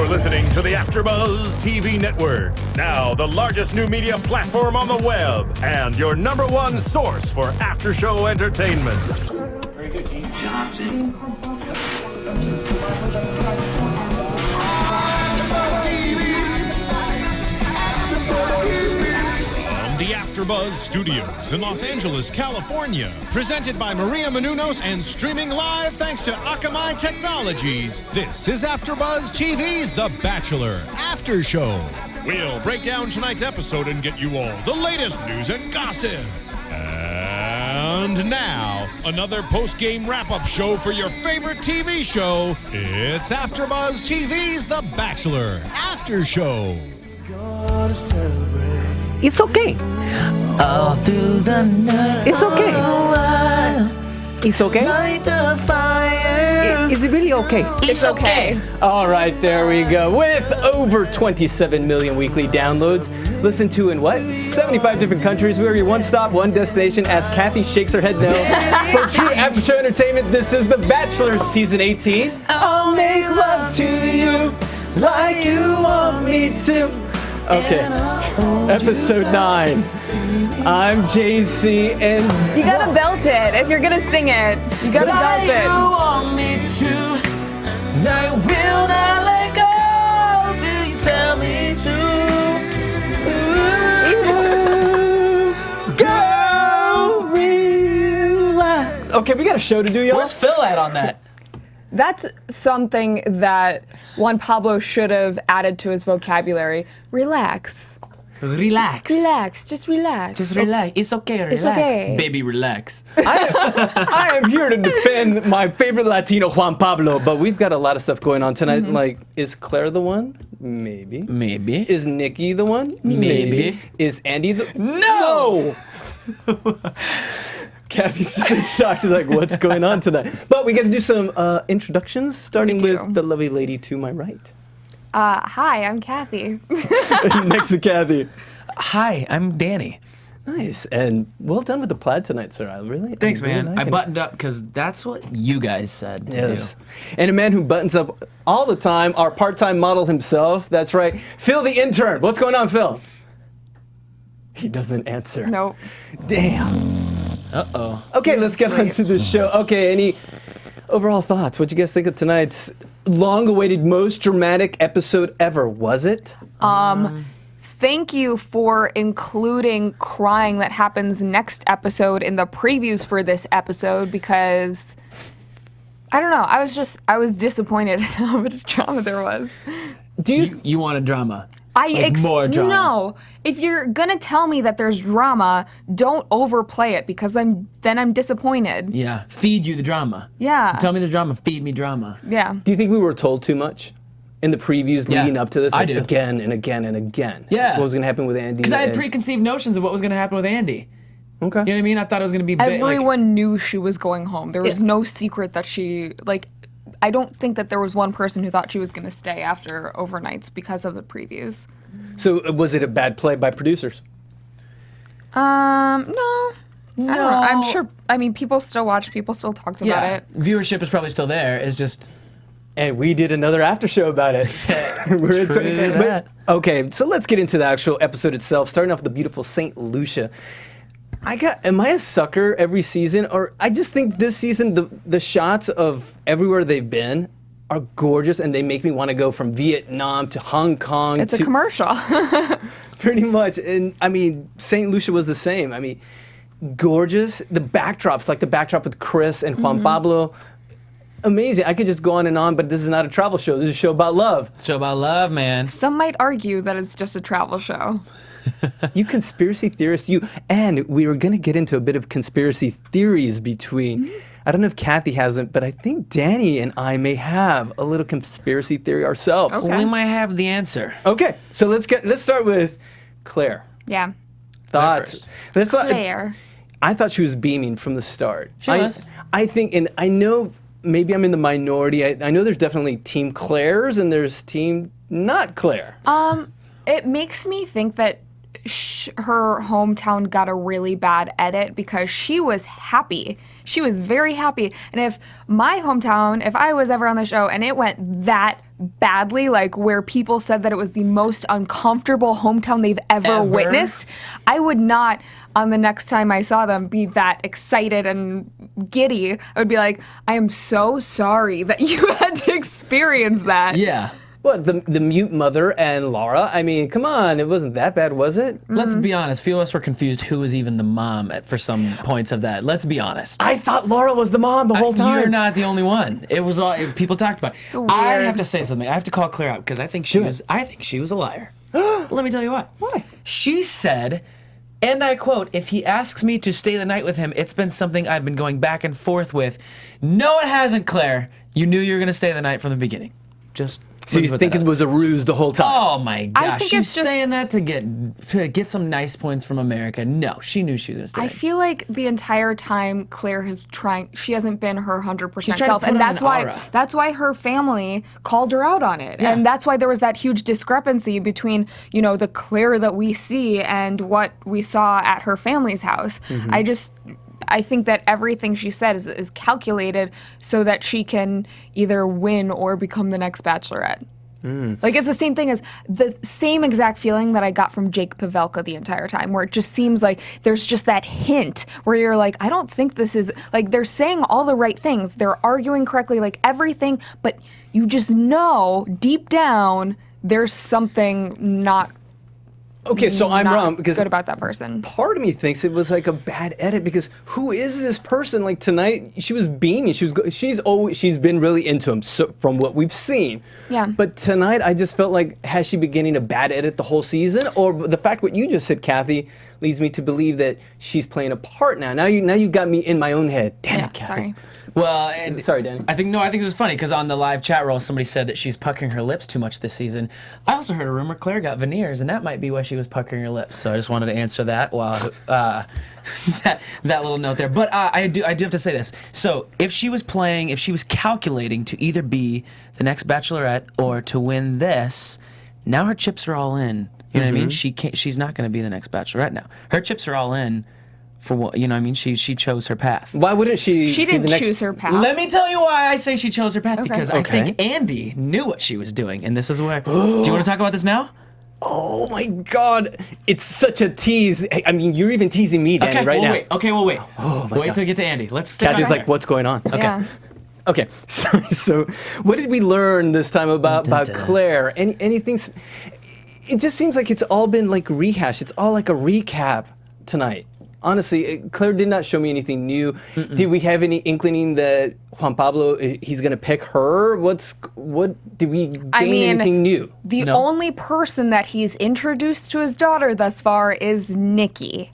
You're listening to the AFTERBUZZ TV network. Now, the largest new media platform on the web and your #1 source for after-show entertainment. Very good, Gene. Johnson. The AFTERBUZZ Studios in Los Angeles, California. Presented by Maria Menounos and streaming live thanks to Akamai Technologies. This is AFTERBUZZ TV's The Bachelor After Show. We'll break down tonight's episode and get you all the latest news and gossip. And now, another post-game wrap-up show for your favorite TV show. It's AFTERBUZZ TV's The Bachelor After Show. Gotta celebrate. It's okay. All through the night. It's okay. It's okay. Light the fire. Is it really okay? It's okay. All right, there we go. With over 27 million weekly downloads, listen to in what? 75 different countries. We're your one-stop, one destination. As Cathy shakes her head no. For true after-show entertainment, this is The Bachelor Season 18. I'll make love to you like you want me to. Okay, episode 9. I'm JC, and you gotta belt it if you're gonna sing it. You gotta belt it. You want me to, I will not let go till you tell me to. Girl, relax. okay, we got a show to do, y'all. Where's Phil at on that? That's something that Juan Pablo should have added to his vocabulary. Relax. Relax. Relax. Just relax. Just relax. It's okay. Relax. It's okay. Baby, relax. I am here to defend my favorite Latino, Juan Pablo, but we've got a lot of stuff going on tonight. Like, is Claire the one? Maybe. Maybe. Is Nikki the one? Maybe. Is Andy the... No! Cathy's just in shock. She's like, what's going on tonight? But we got to do some introductions, starting with the lovely lady to my right. Hi, I'm Cathy. Next to Cathy. Hi, I'm Danny. Nice. And well done with the plaid tonight, sir. Thanks, really man. I buttoned up because that's what you guys said to do. And a man who buttons up all the time, our part-time model himself. That's right. Phil the intern. What's going on, Phil? He doesn't answer. Nope. Damn. Uh-oh. Okay, let's get on to the show. Okay, any overall thoughts? What'd you guys think of tonight's long-awaited, most dramatic episode ever? Was it? Thank you for including crying that happens next episode in the previews for this episode because, I don't know, I was disappointed at how much drama there was. You wanted drama? More drama. No, if you're gonna tell me that there's drama, don't overplay it because then I'm disappointed. Yeah. Feed you the drama. Yeah. Tell me the drama. Feed me drama. Yeah. Do you think we were told too much in the previews leading up to this? I do. Again and again and again. Yeah. What was going to happen with Andy? Because I had preconceived notions of what was going to happen with Andy. Okay. You know what I mean? I thought it was going to be Everyone knew she was going home. There was no secret that she, I don't think that there was one person who thought she was going to stay after overnights because of the previews. So was it a bad play by producers? No. I don't know. I'm sure, people still watched, people still talked about it. Viewership is probably still there. It's just... And we did another after show about it. Okay, so let's get into the actual episode itself, starting off with the beautiful St. Lucia. Am I a sucker every season? Or I just think this season, the shots of everywhere they've been are gorgeous, and they make me want to go from Vietnam to Hong Kong. It's a commercial. Pretty much. And St. Lucia was the same. Gorgeous. The backdrops, like the backdrop with Chris and Juan Pablo. Amazing. I could just go on and on, but this is not a travel show. This is a show about love. Show about love, man. Some might argue that it's just a travel show. You conspiracy theorists, you. And we were going to get into a bit of conspiracy theories between... I don't know if Cathy hasn't, but I think Danny and I may have a little conspiracy theory ourselves. Okay. We might have the answer. Okay, so let's start with Claire. Yeah. Thoughts? Claire. I thought she was beaming from the start. She was. I think, and I know maybe I'm in the minority. I know there's definitely Team Claire's and there's Team not Claire. It makes me think that her hometown got a really bad edit because she was happy. She was very happy. And if my hometown, if I was ever on the show and it went that badly, like where people said that it was the most uncomfortable hometown they've ever witnessed, I would not, on the next time I saw them, be that excited and giddy. I would be like, I am so sorry that you had to experience that. Yeah. What, the mute mother and Laura? I mean, come on, it wasn't that bad, was it? Let's be honest. Few of us were confused who was even the mom for some points of that. Let's be honest. I thought Laura was the mom the whole time. You're not the only one. It was all people talked about. I have to say something. I have to call Claire out because I think she was a liar. Let me tell you what. Why? She said, and I quote, "If he asks me to stay the night with him, it's been something I've been going back and forth with." No, it hasn't, Claire. You knew you were going to stay the night from the beginning. Just. So you think it was a ruse the whole time? Oh my gosh! I think She's it's just saying that to get some nice points from America. No, she knew she was gonna stay. I feel like the entire time Claire she hasn't been her 100% She's trying to self, put and on an aura. that's why her family called her out on it, Yeah. and that's why there was that huge discrepancy between the Claire that we see and what we saw at her family's house. I think that everything she said is calculated so that she can either win or become the next Bachelorette. Like, it's the same thing as the same exact feeling that I got from Jake Pavelka the entire time, where it just seems like there's just that hint where you're like, I don't think this is, like, they're saying all the right things. They're arguing correctly, like everything, but you just know deep down there's something not Okay, so I'm wrong because good about that person. Part of me thinks it was like a bad edit because who is this person? Like tonight, she was beaming. She's been really into him from what we've seen. Yeah. But tonight, I just felt like has she been getting a bad edit the whole season, or the fact what you just said, Cathy, leads me to believe that she's playing a part now. Now you got me in my own head. Damn it, Cathy. Sorry. Well, and Sorry, Danny. I think this is funny because on the live chat roll, somebody said that she's puckering her lips too much this season. I also heard a rumor Claire got veneers, and that might be why she was puckering her lips. So I just wanted to answer that while that little note there. But I do have to say this. So if she was calculating to either be the next Bachelorette or to win this, now her chips are all in. You know what I mean? She's not going to be the next Bachelorette now. Her chips are all in. For what, you know what I mean? She chose her path. Why wouldn't she? She didn't choose her path. Let me tell you why I say she chose her path. Okay. Because I think Andy knew what she was doing, and this is where. Do you want to talk about this now? Oh my God! It's such a tease. I mean, you're even teasing me, Danny, right now. Wait. Okay, we'll wait. Oh my wait God. till we get to Andy. Let's. Cathy's like, what's going on? Okay. Yeah. Okay. So what did we learn this time about Claire? Anything? It just seems like it's all been like rehashed. It's all like a recap tonight. Honestly, Claire did not show me anything new. Did we have any inkling that Juan Pablo, he's going to pick her? Did we gain anything new? The only person that he's introduced to his daughter thus far is Nikki.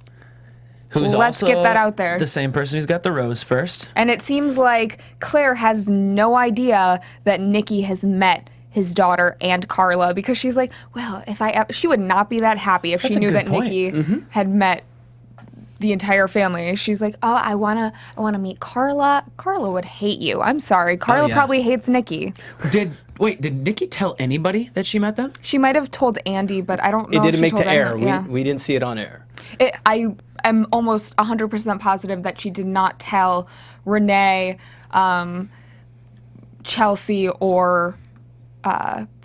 Who's Let's also get that out there. The same person who's got the rose first. And it seems like Claire has no idea that Nikki has met his daughter and Carla, because she's like, well, she would not be that happy if she knew that Nikki had met the entire family. She's like, oh, I wanna meet Carla. Carla would hate you. I'm sorry. Carla probably hates Nikki. Did Nikki tell anybody that she met them? She might have told Andy, but I don't know. It didn't make told the air. anyone. We didn't see it on air. I am almost 100% positive that she did not tell Renee, Chelsea, or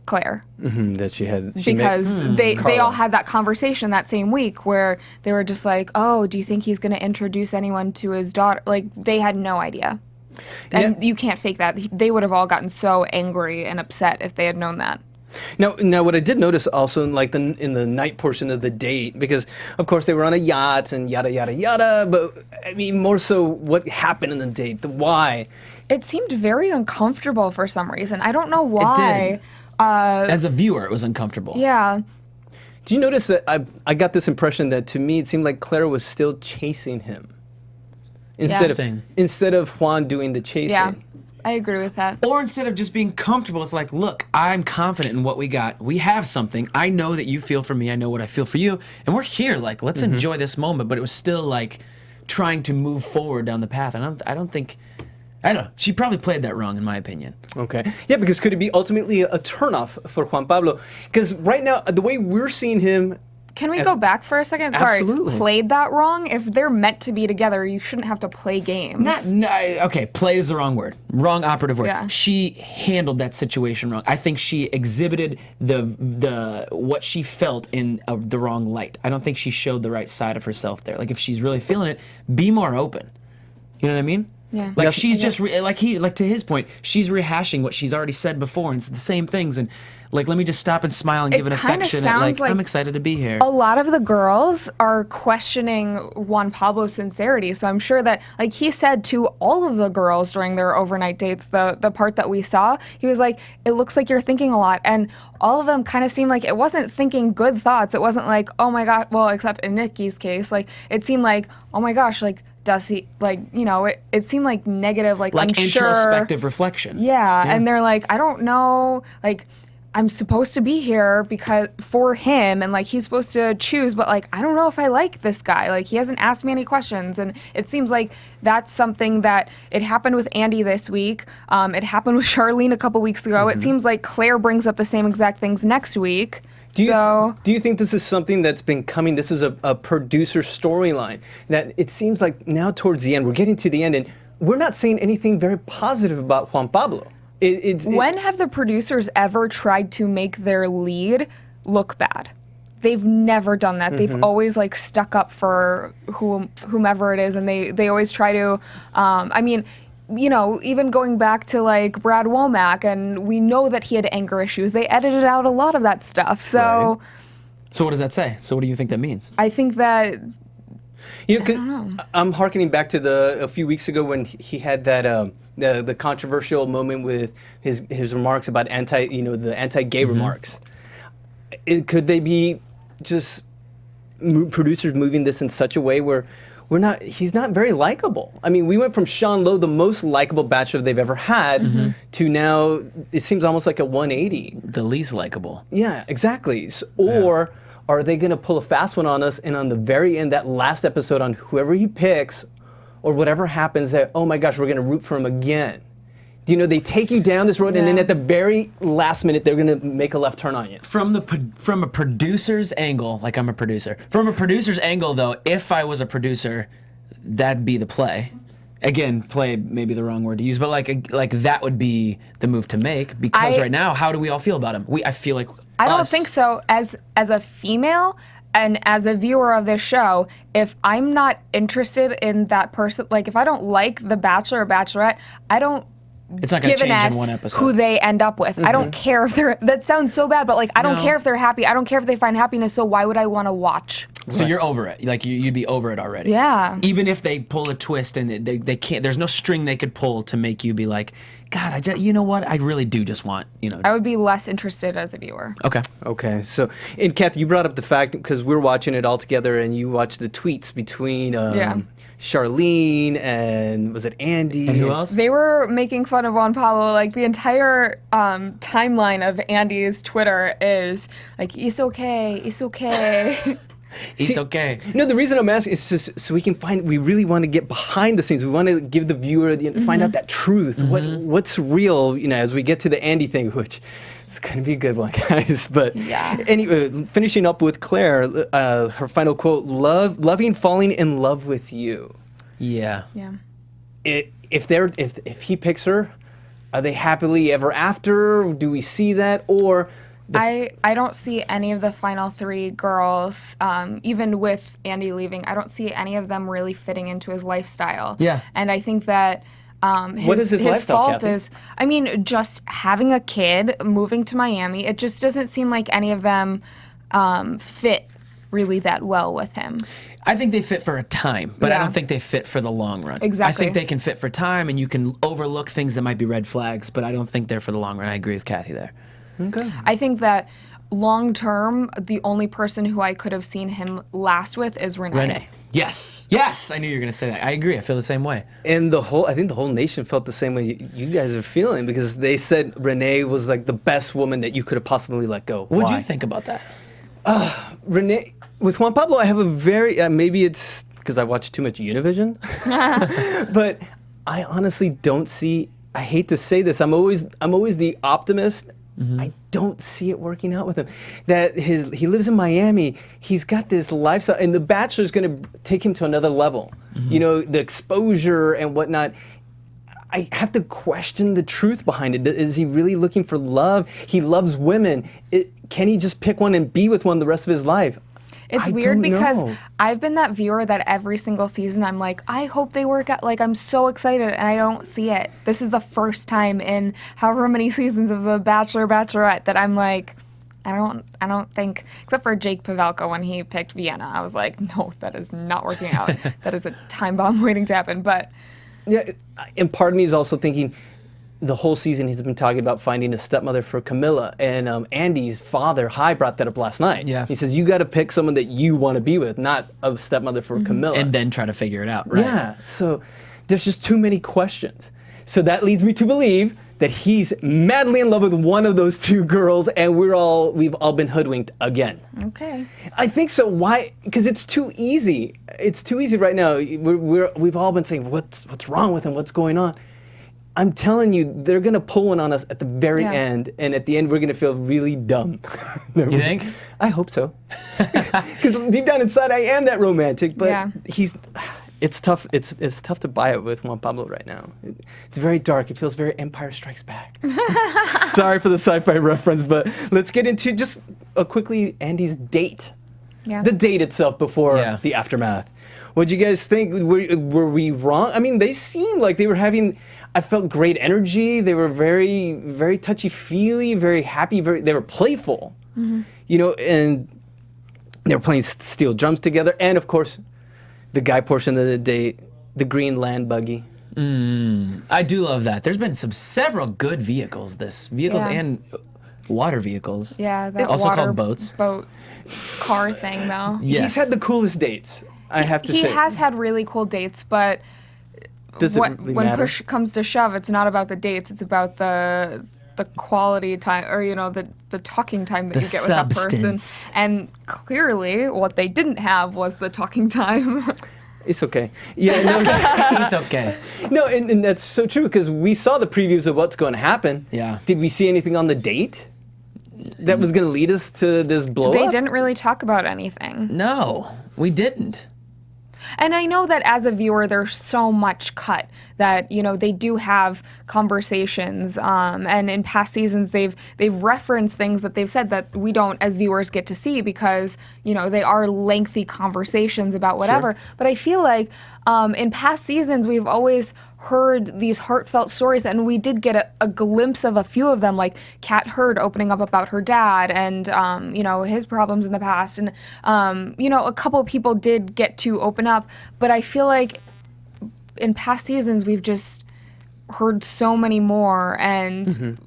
Claire. That she Because they all had that conversation that same week where they were just like, oh, do you think he's going to introduce anyone to his daughter? Like, they had no idea. And you can't fake that. They would have all gotten so angry and upset if they had known that. Now, what I did notice also in the night portion of the date, because of course they were on a yacht and yada yada yada, but I mean more so what happened in the date, the why. It seemed very uncomfortable for some reason. I don't know why. It did. As a viewer, it was uncomfortable. Yeah. Do you notice that I got this impression that to me it seemed like Claire was still chasing him instead of Juan doing the chasing. Yeah, I agree with that. Or instead of just being comfortable with like, look, I'm confident in what we got. We have something. I know that you feel for me. I know what I feel for you. And we're here. Like, let's enjoy this moment. But it was still like trying to move forward down the path. And I don't know. She probably played that wrong, in my opinion. Okay. Yeah, because could it be ultimately a turnoff for Juan Pablo? Because right now, the way we're seeing him Can we go back for a second? Absolutely. Sorry, played that wrong? If they're meant to be together, you shouldn't have to play games. Okay, play is the wrong word. Wrong operative word. Yeah. She handled that situation wrong. I think she exhibited the what she felt in the wrong light. I don't think she showed the right side of herself there. Like if she's really feeling it, be more open. You know what I mean? Yeah. Like she's just like to his point, she's rehashing what she's already said before, and it's the same things. And like, let me just stop and smile and give an kinda affectionate, sounds like I'm excited to be here. A lot of the girls are questioning Juan Pablo's sincerity. So I'm sure that, like he said to all of the girls during their overnight dates, the part that we saw, he was like, it looks like you're thinking a lot. And all of them kind of seemed like it wasn't thinking good thoughts. It wasn't like, oh my God, well, except in Nikki's case, like it seemed like, oh my gosh, like, does he, like, you know, it seemed like negative, like unsure. Introspective reflection. Yeah, and they're like, I don't know, like, I'm supposed to be here because for him, and like he's supposed to choose, but like I don't know if I like this guy. Like he hasn't asked me any questions, and it seems like that's something that it happened with Andy this week. It happened with Charlene a couple weeks ago. It seems like Claire brings up the same exact things next week. Do you think this is something that's been coming? This is a producer storyline that it seems like now towards the end, we're getting to the end, and we're not saying anything very positive about Juan Pablo. When have the producers ever tried to make their lead look bad? They've never done that. They've always like stuck up for whomever it is, and they always try to. I mean, you know, even going back to like Brad Womack, and we know that he had anger issues. They edited out a lot of that stuff. So, Right. So what does that say? So what do you think that means? I think that. You know, I'm hearkening back to a few weeks ago when he had that the controversial moment with his remarks about the anti-gay remarks. Could they be just producers moving this in such a way where he's not very likable? I mean, we went from Sean Lowe, the most likable bachelor they've ever had, to now it seems almost like a 180. The least likable. Yeah, exactly. Or are they going to pull a fast one on us, and on the very end, that last episode on whoever he picks or whatever happens, that, oh my gosh, we're going to root for him again? Do you know, they take you down this road, and then at the very last minute, they're going to make a left turn on you. From a producer's angle, like I'm a producer. From a producer's angle, though, if I was a producer, that'd be the play. Again, play may be the wrong word to use, but like that would be the move to make, because right now, how do we all feel about him? I feel like I don't think so. As a female and as a viewer of this show, if I'm not interested in that person, like if I don't like the Bachelor or Bachelorette, I don't it's not going to give an change in S one episode. who they end up with. I don't care if they're, that sounds so bad, but like I don't care if they're happy. I don't care if they find happiness, so why would I want to watch? So you're over it. Like you'd be over it already. Yeah. Even if they pull a twist and they can't, there's no string they could pull to make you be like, God, you know what? I really do just want, you know. I would be less interested as a viewer. Okay. Okay, so, and Cathy, you brought up the fact, because we're watching it all together, and you watched the tweets between Charlene and, was it Andy? And who else? They were making fun of Juan Pablo. Like the entire timeline of Andy's Twitter is like, it's okay, it's okay. He's okay. No, the reason I'm asking is just so we can we really want to get behind the scenes. We want to give the viewer, find out that truth. What's real, you know, as we get to the Andy thing, which is going to be a good one, guys. But anyway, finishing up with Claire, her final quote, loving falling in love with you. Yeah. Yeah. If he picks her, are they happily ever after? Do we see that? Or I don't see any of the final three girls, even with Andy leaving, I don't see any of them really fitting into his lifestyle. Yeah. And I think that what is his lifestyle, fault Cathy? is, I mean, just having a kid, moving to Miami, it just doesn't seem like any of them fit really that well with him. I think they fit for a time, but I don't think they fit for the long run. Exactly. I think they can fit for time, and you can overlook things that might be red flags, but I don't think they're for the long run. I agree with Cathy there. Okay. I think that long term, the only person who I could have seen him last with is Renee. Yes. Yes. I knew you were going to say that. I agree. I feel the same way. And I think the whole nation felt the same way you guys are feeling, because they said Renee was like the best woman that you could have possibly let go. What do you think about that? Renee, with Juan Pablo, I have a very, maybe it's because I watch too much Univision, but I honestly don't see, I hate to say this, I'm always the optimist, I don't see it working out with him. That he lives in Miami. He's got this lifestyle, and The Bachelor is going to take him to another level. You know, the exposure and whatnot. I have to question the truth behind it. Is he really looking for love? He loves women. Can he just pick one and be with one the rest of his life? It's weird because I've been that viewer that every single season I'm like, I hope they work out. Like, I'm so excited, and I don't see it. This is the first time in however many seasons of The Bachelor, Bachelorette that I'm like, I don't think, except for Jake Pavelka when he picked Vienna, I was like, no, that is not working out. That is a time bomb waiting to happen. But yeah, and part of me is also thinking, the whole season he's been talking about finding a stepmother for Camilla, and Andy's father, Hy, brought that up last night. Yeah. He says, you got to pick someone that you want to be with, not a stepmother for Camilla. And then try to figure it out, right? Yeah, so there's just too many questions. So that leads me to believe that he's madly in love with one of those two girls, and we've all been hoodwinked again. okay. I think so. Why? Because it's too easy. It's too easy right now. We've all been saying, what's wrong with him? What's going on? I'm telling you, they're gonna pull one on us at the very end, and at the end we're gonna feel really dumb. You think? I hope so. Because deep down inside, I am that romantic, but it's tough. It's tough to buy it with Juan Pablo right now. It's very dark. It feels very Empire Strikes Back. Sorry for the sci-fi reference, but let's get into just quickly Andy's date. Yeah. The date itself before the aftermath. What'd you guys think? Were we wrong? I mean, they seemed like they were having. I felt great energy. They were very, very touchy-feely, very happy. They were playful, you know, and they were playing steel drums together. And of course, the guy portion of the date, the green land buggy. I do love that. There's been several good vehicles and water vehicles. Yeah, that also water called boats. Boat car thing, though. Yes. He's had the coolest dates, I have to say. He has had really cool dates, but Does it really when matter? push comes to shove, it's not about the dates. It's about the quality time, or you know, the talking time that The you get with that substance. person. And clearly, what they didn't have was the talking time. It's okay. Yeah, He's okay. no, and that's so true because we saw the previews of what's going to happen. Yeah. Did we see anything on the date that was going to lead us to this blow They up? didn't really talk about anything. No, we didn't. And I know that as a viewer, there's so much cut that, you know, they do have conversations. And in past seasons, they've referenced things that they've said that we don't, as viewers, get to see because, you know, they are lengthy conversations about whatever. Sure. But I feel like in past seasons, we've always heard these heartfelt stories, and we did get a glimpse of a few of them, like Kat Hurd opening up about her dad and, you know, his problems in the past. And, you know, a couple of people did get to open up, but I feel like in past seasons, we've just heard so many more, and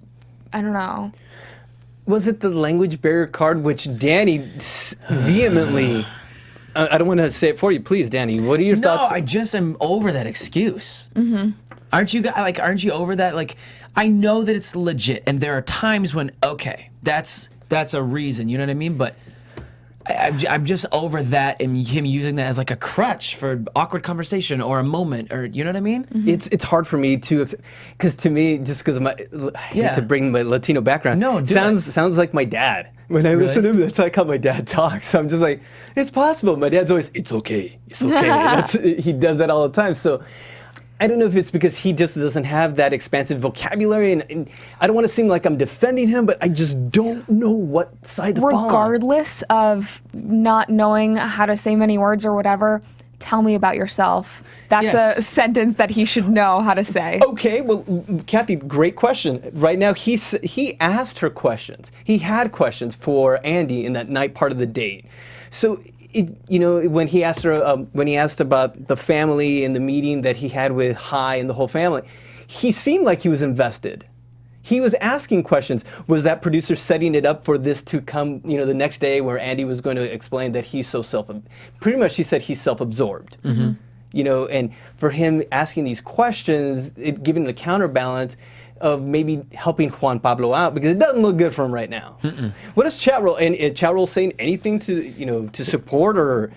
I don't know. Was it the language barrier card, which Danny vehemently... I don't want to say it for you. Please, Danny, what are your thoughts? No, I just am over that excuse. Aren't you over that? Like, I know that it's legit, and there are times when, okay, that's a reason, you know what I mean? But I'm just over that and him using that as like a crutch for awkward conversation or a moment, or you know what I mean? It's hard for me to, because to me, just because of I hate to bring my Latino background. No, sounds like my dad. When I listen to him, that's like how my dad talks. I'm just like, it's possible. My dad's always, it's okay. He does that all the time. So I don't know if it's because he just doesn't have that expansive vocabulary, and I don't want to seem like I'm defending him, but I just don't know what side to fall on. Regardless of not knowing how to say many words or whatever, tell me about yourself. That's a sentence that he should know how to say. Okay, well, Cathy, great question. Right now, he asked her questions. He had questions for Andy in that night part of the date. So, you know, when he asked her, when he asked about the family and the meeting that he had with Hy and the whole family, he seemed like he was invested. He was asking questions. Was that producer setting it up for this to come, you know, the next day where Andy was going to explain that he's so pretty much he said he's self-absorbed. You know, and for him asking these questions, giving the counterbalance of maybe helping Juan Pablo out, because it doesn't look good for him right now. What does chat roll, and chat roll saying anything to, you know, to support or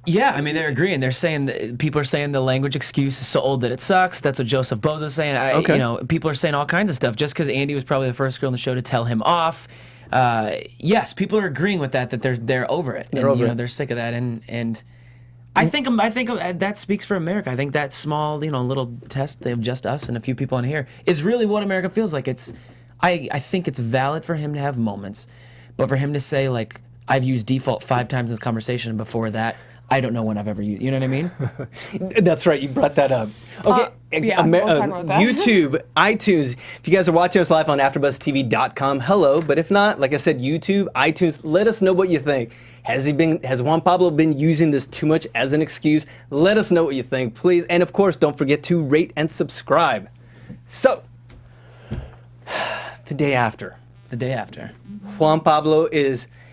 Yeah, I mean, they're agreeing. They're saying that people are saying the language excuse is so old that it sucks. That's what Joseph Boza's saying. Okay. You know, people are saying all kinds of stuff just because Andy was probably the first girl on the show to tell him off. Yes, people are agreeing with that they're over it. They're over it. They're sick of that. And I think that speaks for America. I think that small, little test of just us and a few people on here is really what America feels like. I think it's valid for him to have moments, but for him to say, like, I've used default 5 times in this conversation, and before that, I don't know when I've ever used. You know what I mean? That's right. You brought that up. Okay. Yeah, we'll talk about that. YouTube, iTunes. If you guys are watching us live on AfterBuzzTV.com, hello. But if not, like I said, YouTube, iTunes. Let us know what you think. Has Juan Pablo been using this too much as an excuse? Let us know what you think, please. And of course, don't forget to rate and subscribe. So, the day after. The day after. Juan Pablo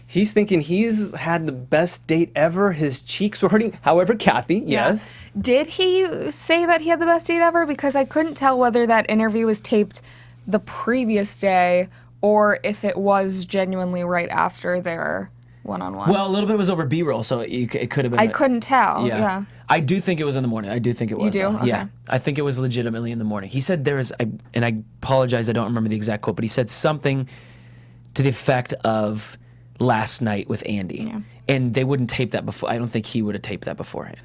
he's thinking he's had the best date ever. His cheeks were hurting. However, Cathy, yes. Did he say that he had the best date ever? Because I couldn't tell whether that interview was taped the previous day or if it was genuinely right after their one-on-one. Well, a little bit was over B-roll, so it could have been. I couldn't tell. Yeah. I do think it was in the morning. I do think it was. You do? Okay. Yeah. I think it was legitimately in the morning. He said and I apologize, I don't remember the exact quote, but he said something to the effect of last night with Andy. Yeah. And they wouldn't tape that before. I don't think he would have taped that beforehand.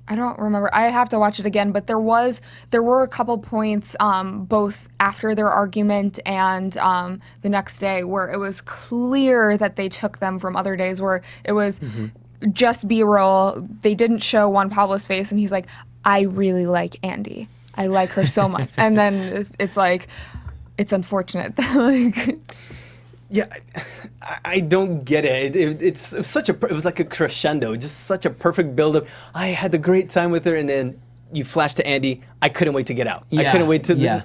I don't remember. I have to watch it again, but there were a couple points both after their argument and the next day where it was clear that they took them from other days where it was just B-roll. They didn't show Juan Pablo's face, and he's like, I really like Andy. I like her so much. And then it's like, it's unfortunate. Like, yeah, I don't get it. It was like a crescendo, just such a perfect buildup. I had the great time with her, and then you flash to Andy. I couldn't wait to get out. I couldn't wait to.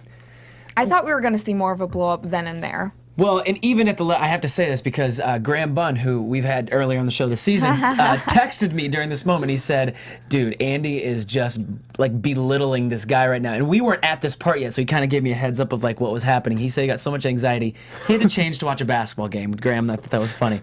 I thought we were going to see more of a blow up then and there. Well, and even at I have to say this because Graham Bunn, who we've had earlier on the show this season, texted me during this moment. He said, dude, Andy is just like belittling this guy right now. And we weren't at this part yet, so he kind of gave me a heads up of like what was happening. He said he got so much anxiety. He had to change to watch a basketball game. Graham, I thought that was funny.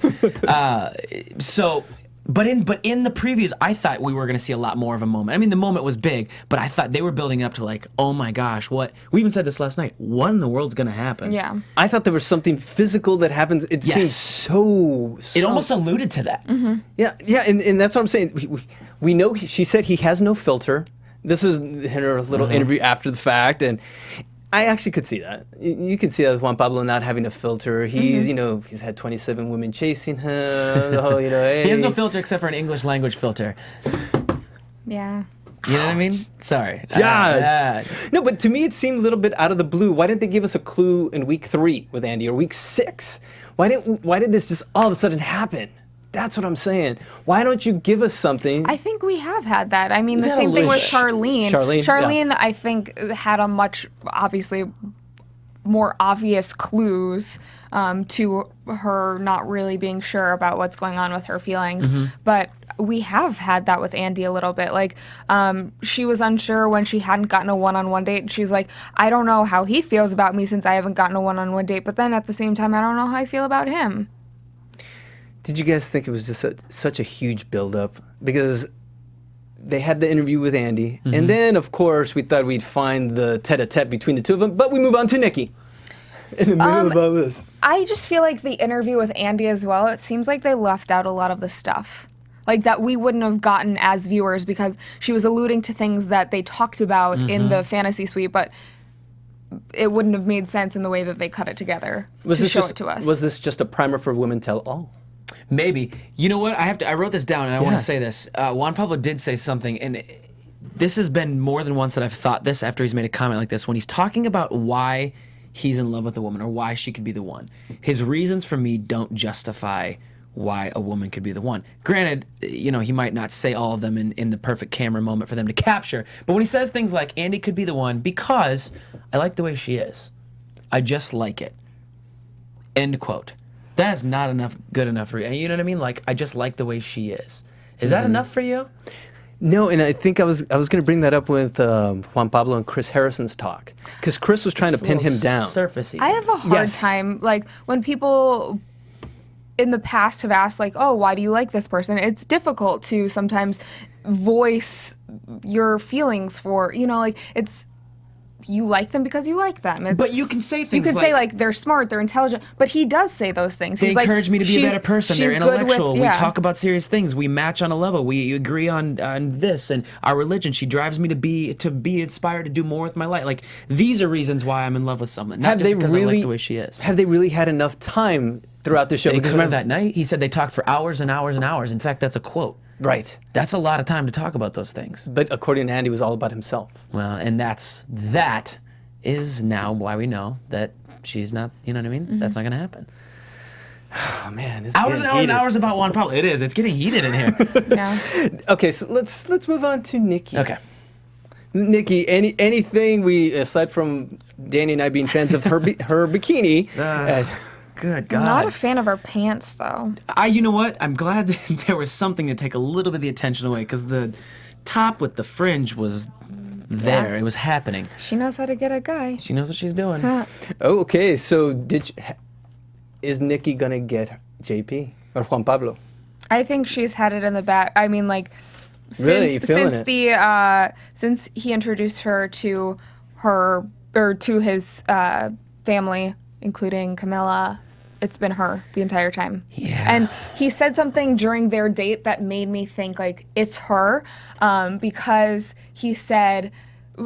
But in the previews, I thought we were going to see a lot more of a moment. I mean, the moment was big, but I thought they were building up to like, oh my gosh, what? We even said this last night. What in the world's going to happen? Yeah. I thought there was something physical that happens. It seems so. It almost alluded to that. Mm-hmm. Yeah, and that's what I'm saying. We know she said he has no filter. This is her little interview after the fact, and I actually could see that. You can see that with Juan Pablo not having a filter. He's, he's had 27 women chasing him. Hey. He has no filter except for an English language filter. Yeah. You know what I mean? Sorry. Yeah. No, but to me it seemed a little bit out of the blue. Why didn't they give us a clue in week 3 with Andy or week 6? Why did this just all of a sudden happen? That's what I'm saying. Why don't you give us something? I think we have had that. I mean, the same thing with Charlene. Charlene, I think, had a much, obviously, more obvious clues to her not really being sure about what's going on with her feelings. But we have had that with Andy a little bit. Like, she was unsure when she hadn't gotten a one-on-one date. And she's like, I don't know how he feels about me since I haven't gotten a one-on-one date. But then at the same time, I don't know how I feel about him. Did you guys think it was just such a huge buildup? Because they had the interview with Andy, and then, of course, we thought we'd find the tete-a-tete between the two of them, but we move on to Nikki in the middle of all this. I just feel like the interview with Andy as well, it seems like they left out a lot of the stuff. Like that we wouldn't have gotten as viewers because she was alluding to things that they talked about in the fantasy suite, but it wouldn't have made sense in the way that they cut it together to show it to us. Was this just a primer for Women Tell All? Maybe. You know what? I wrote this down, and I want to say this. Juan Pablo did say something, and this has been more than once that I've thought this after he's made a comment like this. When he's talking about why he's in love with a woman or why she could be the one, his reasons for me don't justify why a woman could be the one. Granted, he might not say all of them in the perfect camera moment for them to capture, but when he says things like, Andy could be the one because I like the way she is. I just like it. End quote. That is not good enough for you. You know what I mean? Like, I just like the way she is. Is that enough for you? No, and I think I was going to bring that up with Juan Pablo and Chris Harrison's talk. Because Chris was trying to pin him down. Surfacey. I have a hard time, like, when people in the past have asked, like, oh, why do you like this person? It's difficult to sometimes voice your feelings for, like, it's, you like them because you like them. But you can say things you can say, like, they're smart, they're intelligent, but he does say those things. They He's encourage like, me to be a better person. They're intellectual. We yeah. talk about serious things. We match on a level. We agree on this and our religion. She drives me to be inspired to do more with my life. Like, these are reasons why I'm in love with someone. Not just because I like the way she is. Have they really had enough time throughout the show? They could have that night. He said they talked for hours and hours and hours. In fact, that's a quote. Right. That's a lot of time to talk about those things. But according to Andy, it was all about himself. Well, and that is now why we know that she's not, you know what I mean? Mm-hmm. That's not going to happen. Oh, man. Hours and hours and hours about Juan Pablo. It is. It's getting heated in here. Yeah. Okay, so let's move on to Nikki. Okay. Nikki, anything aside from Danny and I being fans of her bikini. Good I'm God. not a fan of her pants, though. You know what? I'm glad that there was something to take a little bit of the attention away, because the top with the fringe was there. Yeah. It was happening. She knows how to get a guy. She knows what she's doing. Oh, okay, so is Nikki gonna get JP or Juan Pablo? I think she's had it in the back. I mean, like, Really? You feeling since he introduced her to his family, including Camilla, it's been her the entire time. Yeah. And he said something during their date that made me think, like, it's her, because he said,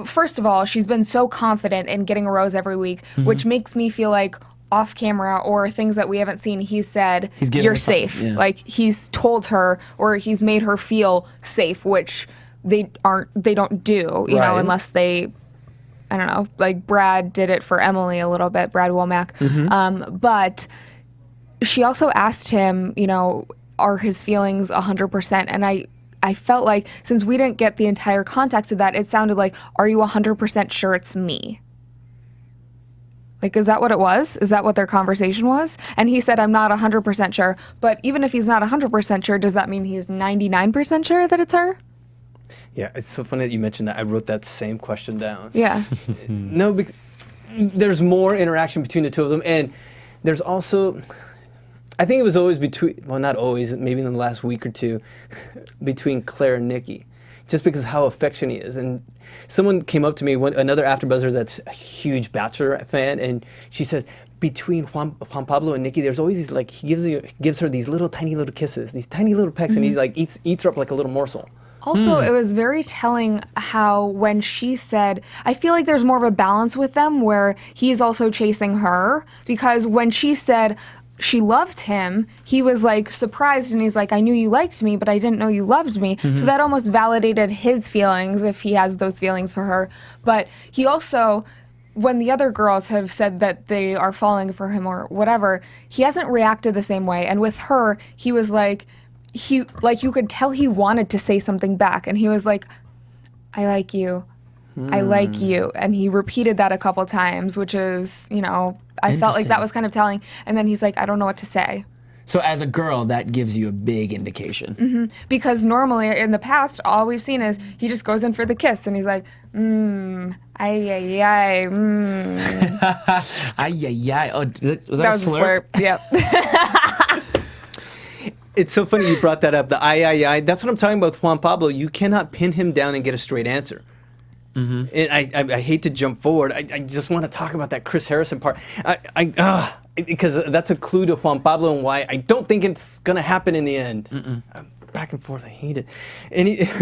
first of all, she's been so confident in getting a rose every week, which makes me feel like off camera or things that we haven't seen, he said, you're safe. Yeah. Like, he's told her, or he's made her feel safe, which they don't do, you know, unless they, I don't know, like Brad did it for Emily a little bit, Brad Womack. But she also asked him, you know, are his feelings 100%? And I felt like, since we didn't get the entire context of that, it sounded like, are you 100% sure it's me? Like, is that what it was? Is that what their conversation was? And he said, I'm not 100% sure. But even if he's not 100% sure, does that mean he's 99% sure that it's her? Yeah, it's so funny that you mentioned that. I wrote that same question down. Yeah. No, because there's more interaction between the two of them, and there's also, I think it was always not always, maybe in the last week or two, between Claire and Nikki, just because how affectionate he is. And someone came up to me, another AfterBuzzer that's a huge Bachelor fan, and she says, between Juan Pablo and Nikki, there's always these, like, he gives her these tiny little kisses, these tiny little pecks, and he like eats her up like a little morsel. Also, it was very telling how when she said, I feel like there's more of a balance with them where he's also chasing her, because when she said she loved him, he was like surprised and he's like, I knew you liked me, but I didn't know you loved me. So that almost validated his feelings if he has those feelings for her. But he also, when the other girls have said that they are falling for him or whatever, he hasn't reacted the same way. And with her, he was like, you could tell he wanted to say something back, and he was like, I like you. I like you. And he repeated that a couple times, which is, you know, I felt like that was kind of telling. And then he's like, I don't know what to say. So as a girl, that gives you a big indication. Because normally in the past, all we've seen is he just goes in for the kiss and he's like, ay, ay, ay, Ay, ay, ay. Oh, was that That was a slurp. Yep. It's so funny you brought that up. The I. That's what I'm talking about with Juan Pablo. You cannot pin him down and get a straight answer. And I hate to jump forward. I just want to talk about that Chris Harrison part. Because that's a clue to Juan Pablo and why I don't think it's going to happen in the end. Back and forth. I hate it.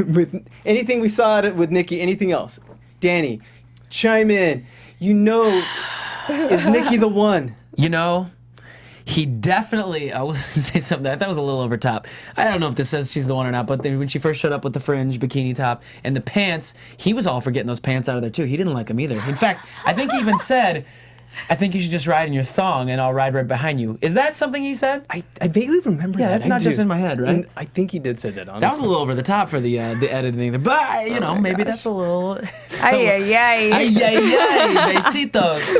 With anything we saw with Nikki, anything else? Danny, chime in. You know, is Nikki the one? You know, he definitely, I will say something that was a little over top. I don't know if this says she's the one or not, but then when she first showed up with the fringe bikini top and the pants, he was all for getting those pants out of there too. He didn't like them either. In fact, I think he even said, I think you should just ride in your thong and I'll ride right behind you. Is that something he said? I vaguely remember that. Yeah, that's not just in my head, right? And I think he did say that, honestly. That was a little over the top for the editing, but you know, maybe that's a little. Ay, ay, ay. Ay, ay, ay, besitos.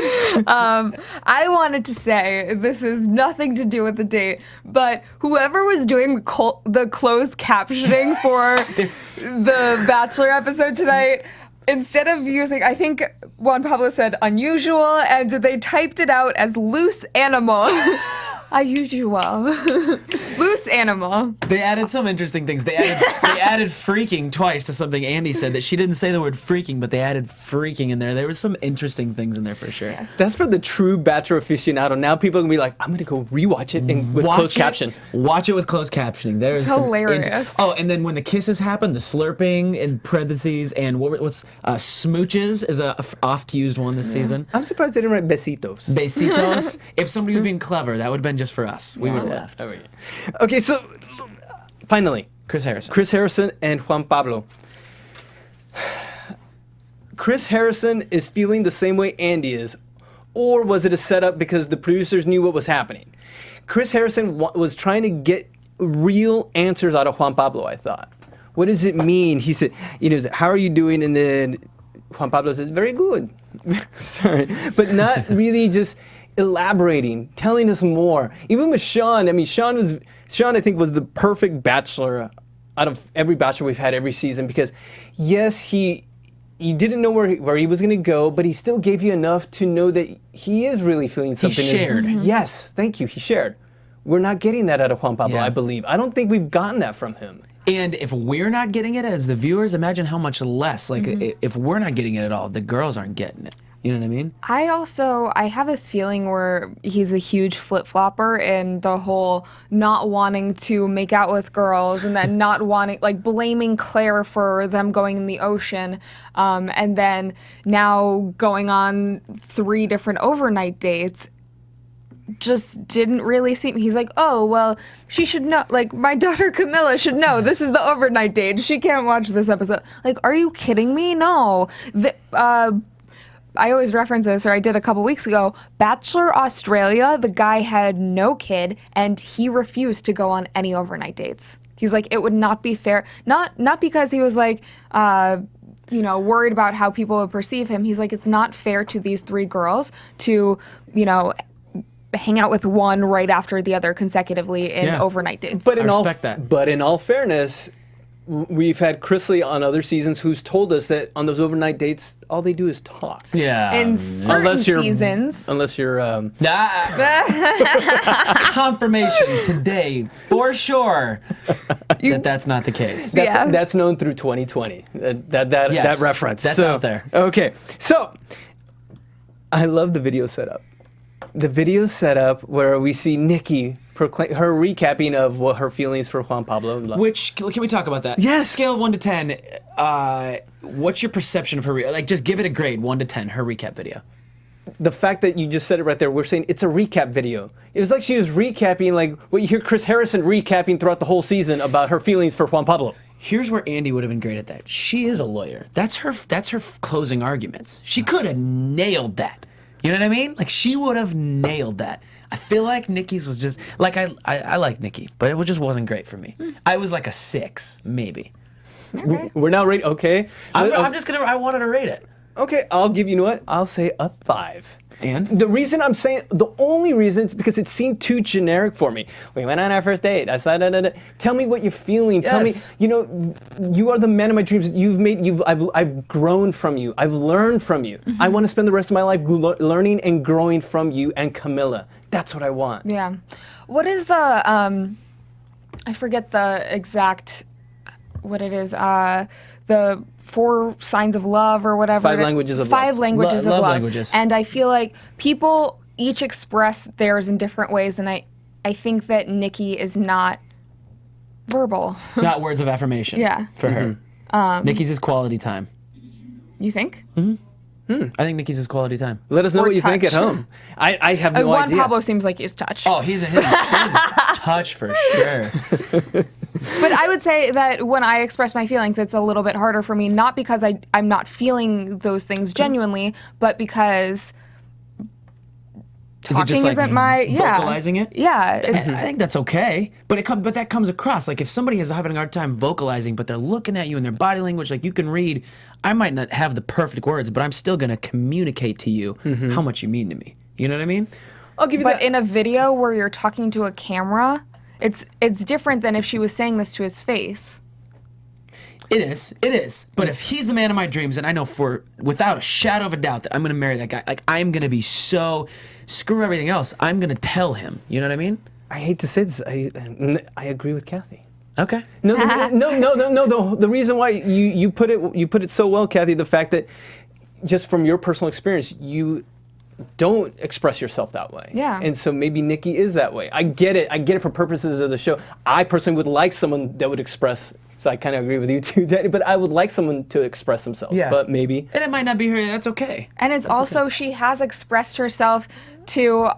I wanted to say, this has nothing to do with the date, but whoever was doing the closed captioning for the Bachelor episode tonight, instead of using, I think Juan Pablo said unusual, and they typed it out as loose animal. usual. Loose animal. They added some interesting things. They added freaking twice to something Andy said that she didn't say the word freaking, but they added freaking in there. There was some interesting things in there for sure. Yes. That's for the true Bachelor aficionado. Now people are gonna be like, I'm gonna go rewatch it and with closed caption. Watch it with closed captioning. There's some hilarious. oh, and then when the kisses happen, the slurping in parentheses and what's smooches is a oft used one this season. I'm surprised they didn't write besitos. Besitos. If somebody was being clever, that would have been just for us. We would have laughed. Okay, so finally, Chris Harrison. Chris Harrison and Juan Pablo. Chris Harrison is feeling the same way Andy is, or was it a setup because the producers knew what was happening? Chris Harrison was trying to get real answers out of Juan Pablo, I thought. What does it mean? He said, how are you doing? And then Juan Pablo says, very good. Sorry. But not really just elaborating, telling us more. Even with Sean, Sean I think was the perfect bachelor out of every bachelor we've had every season because yes, he didn't know where he was going to go, but he still gave you enough to know that he is really feeling something. He shared. Yes, thank you. He shared. We're not getting that out of Juan Pablo, Yeah. I believe. I don't think we've gotten that from him. And if we're not getting it as the viewers, imagine how much less. Like, if we're not getting it at all, the girls aren't getting it. You know what I mean? I have this feeling where he's a huge flip-flopper in the whole not wanting to make out with girls and then not wanting, like blaming Claire for them going in the ocean. And then now going on 3 different overnight dates. Just didn't really seem. He's like, oh, well, she should know. Like, my daughter Camilla should know. This is the overnight date. She can't watch this episode. Like, are you kidding me? No. I always reference this, or I did a couple weeks ago. Bachelor Australia, the guy had no kid, and he refused to go on any overnight dates. He's like, it would not be fair. Not because he was like, worried about how people would perceive him. He's like, it's not fair to these 3 girls to, hang out with one right after the other consecutively in overnight dates. But I respect that. But in all fairness, we've had Chrisley on other seasons who's told us that on those overnight dates, all they do is talk. Yeah. In certain seasons. Unless you're... Confirmation today, for sure, that's not the case. That's known through 2020. That reference. That's out there. Okay, so I love the video setup. The video setup where we see Nikki proclaim her recapping of what her feelings for Juan Pablo. Which can we talk about that? Yes. Scale of 1 to 10. What's your perception of her? Just give it a grade, 1 to 10. Her recap video. The fact that you just said it right there, we're saying it's a recap video. It was like she was recapping, like what you hear Chris Harrison recapping throughout the whole season about her feelings for Juan Pablo. Here's where Andy would have been great at that. She is a lawyer. That's her closing arguments. She could have nailed that. You know what I mean? Like, she would have nailed that. I feel like Nikki's was just, like, I like Nikki, but it just wasn't great for me. I was like a 6, maybe. Okay. We're now rating, okay. I wanted to rate it. Okay, I'll give you know what? I'll say a 5. And? The only reason is because it seemed too generic for me. We went on our first date. I said, tell me what you're feeling. Tell me, you are the man of my dreams. I've grown from you. I've learned from you. I want to spend the rest of my life learning and growing from you and Camilla. That's what I want. Yeah. What is the, I forget the exact, what it is, the 4 signs of love or whatever. 5 languages of love. 5 languages of Love love. languages. And I feel like people each express theirs in different ways, and I think that Nikki is not verbal. It's not words of affirmation. Yeah. For her. Nikki's is quality time. You think? I think Nikki's is quality time. Let us know Or what you think at touch. home. I have no Juan idea. Pablo seems like he's touched. Oh, he's a touch for sure. But I would say that when I express my feelings, it's a little bit harder for me, not because I'm not feeling those things genuinely, but because Is it just talking like isn't my vocalizing it? Yeah, I think that's okay, but that comes across. Like, if somebody is having a hard time vocalizing, but they're looking at you and their body language, like, you can read. I might not have the perfect words, but I'm still gonna communicate to you how much you mean to me. You know what I mean? I'll give you but that. in a video where you're talking to a camera, it's different than if she was saying this to his face. It is. But if he's the man of my dreams, and I know without a shadow of a doubt that I'm gonna marry that guy, like I'm gonna be so screw everything else. I'm gonna tell him. You know what I mean? I hate to say this. I agree with Cathy. Okay. No. The reason why you put it so well, Cathy, the fact that just from your personal experience, you don't express yourself that way. Yeah. And so maybe Nikki is that way. I get it for purposes of the show. I personally would like someone that would express. So I kind of agree with you too, Daddy. But I would like someone to express themselves. Yeah. But maybe. And it might not be her. That's okay. And it's also she has expressed herself to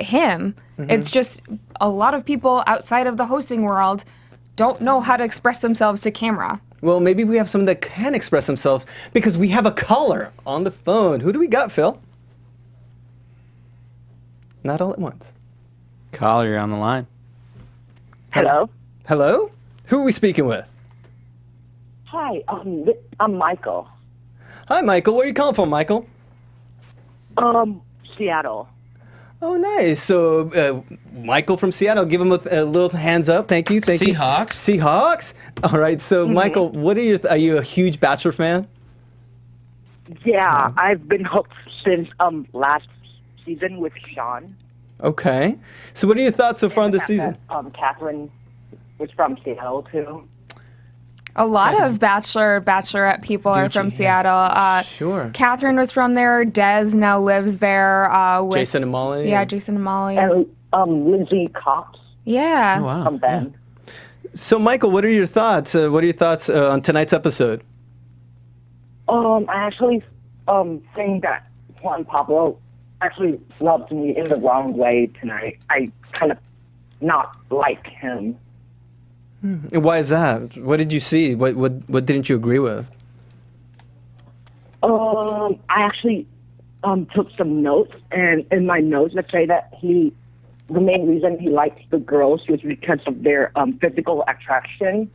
him. It's just a lot of people outside of the hosting world don't know how to express themselves to camera. Well, maybe we have someone that can express themselves because we have a caller on the phone. Who do we got, Phil? Not all at once. Caller, you're on the line. Hello. Hello? Who are we speaking with? Hi, I'm Michael. Hi, Michael. Where are you calling from, Michael? Seattle. Oh, nice. So, Michael from Seattle, give him a little hands up. Thank you. Thank you. Seahawks? All right. So, Michael, what are you a huge Bachelor fan? Yeah, I've been hooked since last season with Sean. Okay. So, what are your thoughts so far on this season? Catherine was from Seattle too. A lot of Bachelorette people are from Seattle. Sure. Catherine was from there. Des now lives there. With Jason and Molly? Yeah, Jason and Molly. And Lindsay Cox Yeah. Oh, wow. from Ben. So, Michael, what are your thoughts? On tonight's episode? I actually think that Juan Pablo actually rubbed me in the wrong way tonight. I kind of not like him. And why is that? What did you see? What didn't you agree with? I actually took some notes, and in my notes, let's say that the main reason he liked the girls was because of their physical attraction.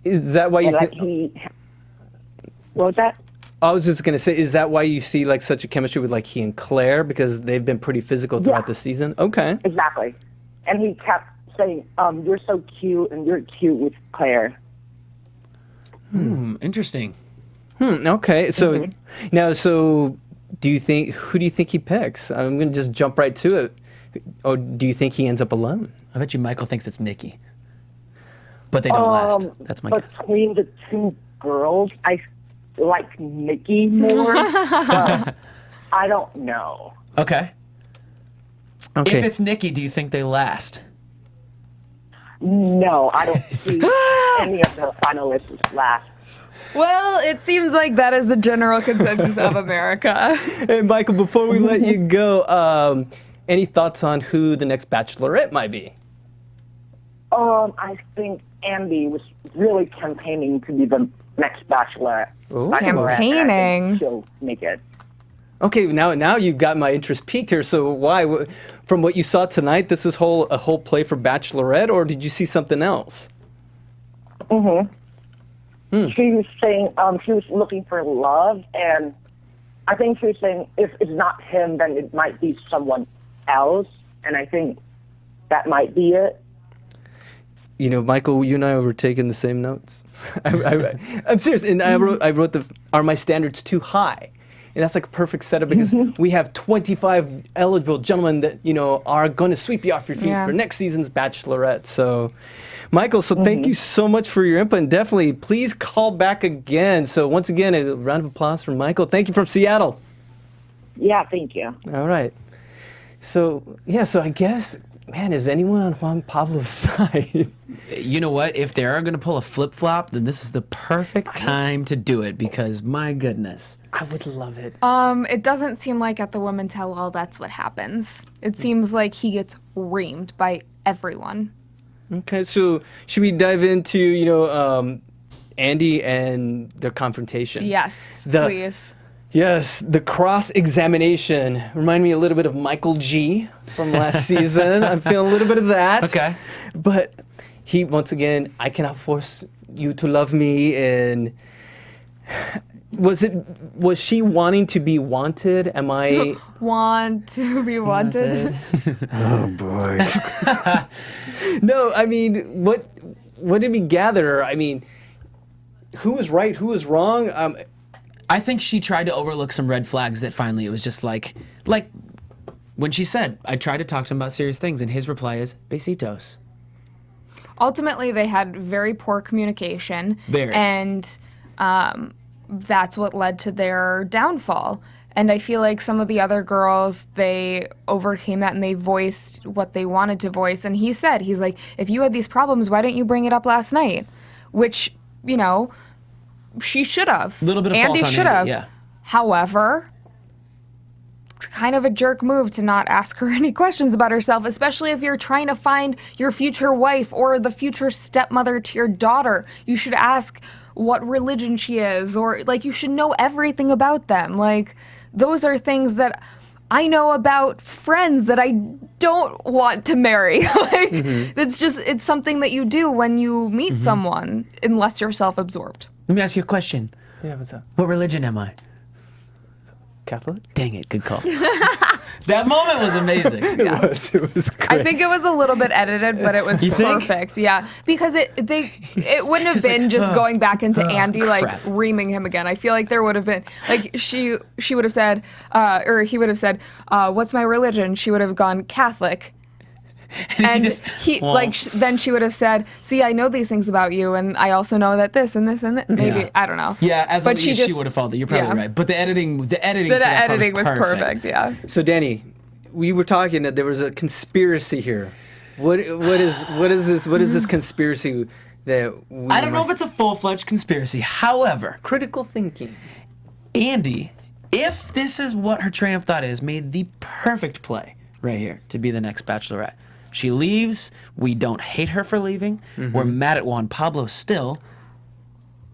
Is that why you And, think? What was that? I was just gonna say, is that why you see like such a chemistry with like he and Claire because they've been pretty physical throughout the season? Okay. Exactly. And he kept saying, "You're so cute, and you're cute with Claire." Interesting. Okay. So now, who do you think he picks? I'm gonna just jump right to it. Or do you think he ends up alone? I bet you Michael thinks it's Nikki. But they don't last. That's my guess. Between the two girls, I like Nikki more, but I don't know. Okay. Okay. If it's Nikki, do you think they last? No, I don't see any of the finalists last. Well, it seems like that is the general consensus of America. Hey, Michael, before we let you go, any thoughts on who the next Bachelorette might be? I think Andy was really campaigning to be the next Bachelorette. Ooh. Bachelorette, and I think Campaigning. she'll make it. Okay, now you've got my interest piqued here. So why? From what you saw tonight, this is a whole play for Bachelorette, or did you see something else? She was saying she was looking for love, and I think she was saying if it's not him, then it might be someone else, and I think that might be it. You know, Michael, you and I were taking the same notes. I'm serious, and I wrote are my standards too high? And that's like a perfect setup because we have 25 eligible gentlemen that, are going to sweep you off your feet for next season's Bachelorette. So, Michael, thank you so much for your input. And definitely, please call back again. So, once again, a round of applause for Michael. Thank you from Seattle. Yeah, thank you. All right. So I guess, man, is anyone on Juan Pablo's side? You know what? If they are going to pull a flip-flop, then this is the perfect time to do it because, my goodness. I would love it. It doesn't seem like at the Women Tell All that's what happens. It seems like he gets reamed by everyone. Okay, so should we dive into, Andy and their confrontation? Yes, please. Yes, the cross-examination. Remind me a little bit of Michael G. from last season. I'm feeling a little bit of that. Okay. But he, once again, I cannot force you to love me, and was she wanting to be wanted? Am I Want to be wanted? Oh boy. No, I mean, what did we gather? I mean, who was right? Who was wrong? I think she tried to overlook some red flags that finally it was just like when she said, I tried to talk to him about serious things, and his reply is, besitos. Ultimately, they had very poor communication. Very. And that's what led to their downfall. And I feel like some of the other girls, they overcame that and they voiced what they wanted to voice. And he's like, if you had these problems, why didn't you bring it up last night? Which, you know, she should have. A little bit of Andy fault on should have. Andy, yeah. However, it's kind of a jerk move to not ask her any questions about herself, especially if you're trying to find your future wife or the future stepmother to your daughter. You should ask what religion she is, or like you should know everything about them. Like, those are things that I know about friends that I don't want to marry. Like, it's something that you do when you meet someone, unless you're self-absorbed. Let me ask you a question. Yeah, what's up? What religion am I? Catholic? Dang it, good call. That moment was amazing. It was great. I think it was a little bit edited, but it was perfect. Yeah, because it wouldn't have been just going back into Andy like reaming him again. I feel like there would have been like she would have said, or he would have said, "What's my religion?" She would have gone Catholic. And then she would have said, "See, I know these things about you, and I also know that this and this and that." Maybe I don't know. Yeah, as but she would have followed it. You're probably right. But the editing was perfect. Yeah. So Danny, we were talking that there was a conspiracy here. What is this conspiracy that I don't know if it's a full-fledged conspiracy. However, critical thinking. Andy, if this is what her train of thought is, made the perfect play right here to be the next Bachelorette. She leaves. We don't hate her for leaving. We're mad at Juan Pablo still.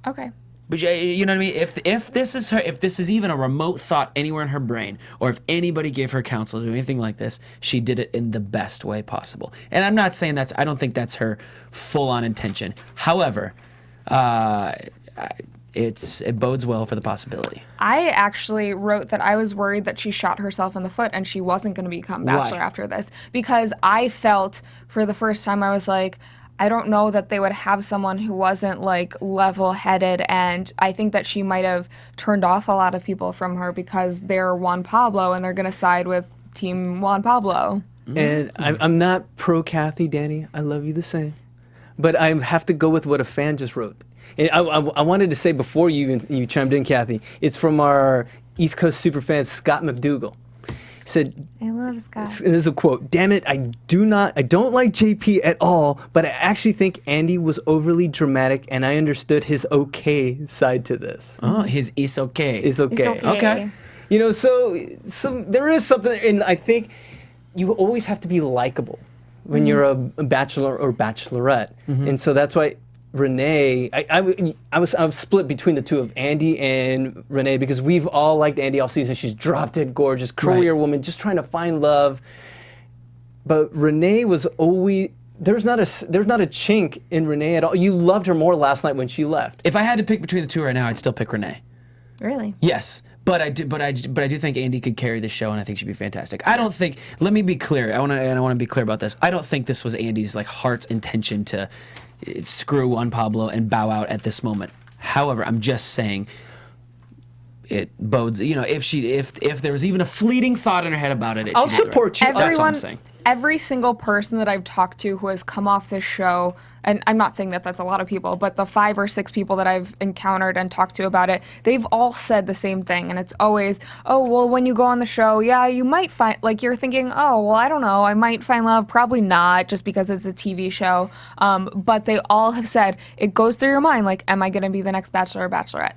Okay. But you know what I mean? If this is her, if this is even a remote thought anywhere in her brain, or if anybody gave her counsel to do anything like this, she did it in the best way possible. And I'm not saying I don't think that's her full-on intention. However, it bodes well for the possibility. I actually wrote that I was worried that she shot herself in the foot and she wasn't going to become Bachelor after this, because I felt for the first time, I was like, I don't know that they would have someone who wasn't like level-headed, and I think that she might have turned off a lot of people from her because they're Juan Pablo and they're going to side with Team Juan Pablo. And I'm not pro Cathy, Danny. I love you the same. But I have to go with what a fan just wrote. And I wanted to say before you chimed in, Cathy, it's from our East Coast superfan, Scott McDougal. He said, I love Scott. This is a quote, "Damn it, I don't like JP at all, but I actually think Andy was overly dramatic and I understood his okay side to this." Oh, his is okay. Is okay. It's okay. You know, so there is something, and I think you always have to be likable when you're a bachelor or bachelorette. And so that's why Renee, I was split between the two of Andy and Renee, because we've all liked Andy all season. She's drop dead gorgeous, career woman, just trying to find love. But Renee was always, there's not a chink in Renee at all. You loved her more last night when she left. If I had to pick between the two right now, I'd still pick Renee. Really? Yes. But I do think Andy could carry the show, and I think she'd be fantastic. I don't think. Let me be clear. I want to be clear about this. I don't think this was Andy's like heart's intention to screw Juan Pablo and bow out at this moment. However, I'm just saying it bodes. You know, if there was even a fleeting thought in her head about it, I'll support you. That's what I'm saying. Every single person that I've talked to who has come off this show, and I'm not saying that that's a lot of people, but the 5 or 6 people that I've encountered and talked to about it, they've all said the same thing. And it's always, oh, well, when you go on the show, yeah, you might find, like, you're thinking, oh, well, I don't know, I might find love. Probably not, just because it's a TV show. But they all have said, it goes through your mind, like, am I going to be the next Bachelor or Bachelorette?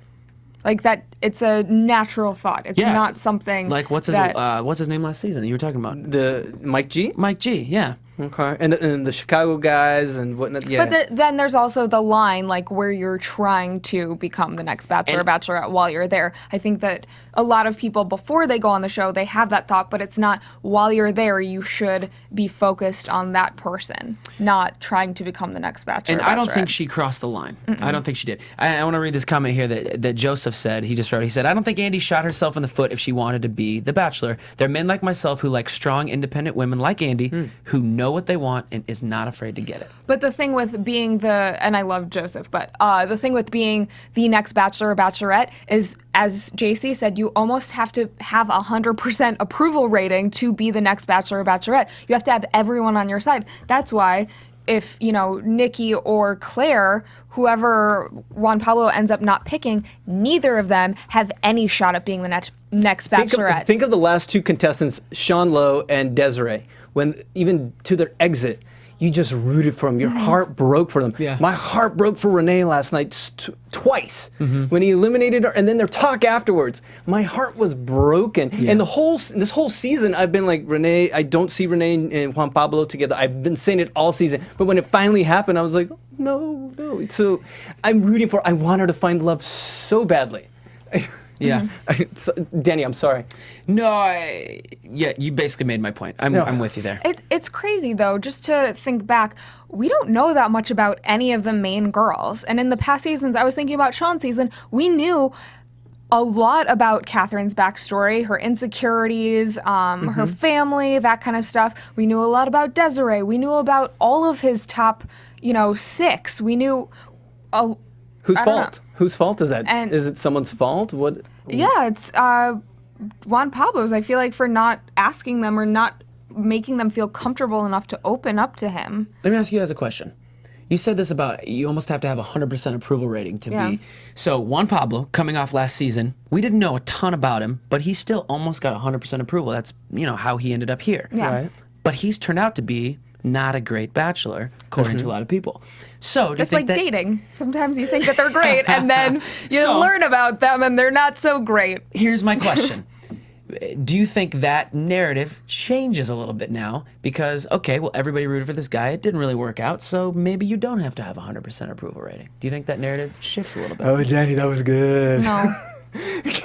Like that, it's a natural thought. It's not something like what's his name last season? You were talking about the Mike G. Mike G. Yeah. Okay. And the Chicago guys and whatnot. Yeah. But then there's also the line like where you're trying to become the next Bachelor or Bachelorette while you're there. I think that a lot of people before they go on the show, they have that thought, but it's not while you're there. You should be focused on that person, not trying to become the next Bachelor. And I don't think she crossed the line. I don't think she did. I want to read this comment here that Joseph said. He just wrote. He said, "I don't think Andy shot herself in the foot if she wanted to be the Bachelor. There are men like myself who like strong, independent women like Andy who know know what they want and is not afraid to get it. But the thing with being and I love Joseph, but the thing with being the next Bachelor or Bachelorette is, as JC said, you almost have to have 100% approval rating to be the next Bachelor or Bachelorette. You have to have everyone on your side. That's why if, Nikki or Claire, whoever Juan Pablo ends up not picking, neither of them have any shot at being the next Bachelorette. Think of the last two contestants, Sean Lowe and Desiree, when even to their exit, you just rooted for them. Your heart broke for them. Yeah. My heart broke for Renee last night twice when he eliminated her, and then their talk afterwards. My heart was broken. Yeah. And this whole season, I've been like, Renee, I don't see Renee and Juan Pablo together. I've been saying it all season. But when it finally happened, I was like, no. So I'm rooting for her. I want her to find love so badly. Yeah. Danny, I'm sorry. No, you basically made my point. I'm with you there. It's crazy, though, just to think back. We don't know that much about any of the main girls. And in the past seasons, I was thinking about Sean's season, we knew a lot about Catherine's backstory, her insecurities, her family, that kind of stuff. We knew a lot about Desiree. We knew about all of his top, 6. We knew... Whose fault? know. Whose fault is that? And- Is it someone's fault? What? Yeah, it's Juan Pablo's, I feel like, for not asking them or not making them feel comfortable enough to open up to him. Let me ask you guys a question. You said this about you almost have to have 100% approval rating to be. So Juan Pablo, coming off last season, we didn't know a ton about him, but he still almost got 100% approval. That's, how he ended up here. Yeah. Right. But he's turned out to be not a great bachelor, according to a lot of people. So do you It's think like that, dating. Sometimes you think that they're great, and then you So- learn about them, and they're not so great. Here's my question. Do you think that narrative changes a little bit now? Because, okay, well, everybody rooted for this guy. It didn't really work out, so maybe you don't have to have 100% approval rating. Do you think that narrative shifts a little bit? Oh, Danny, that was good. No.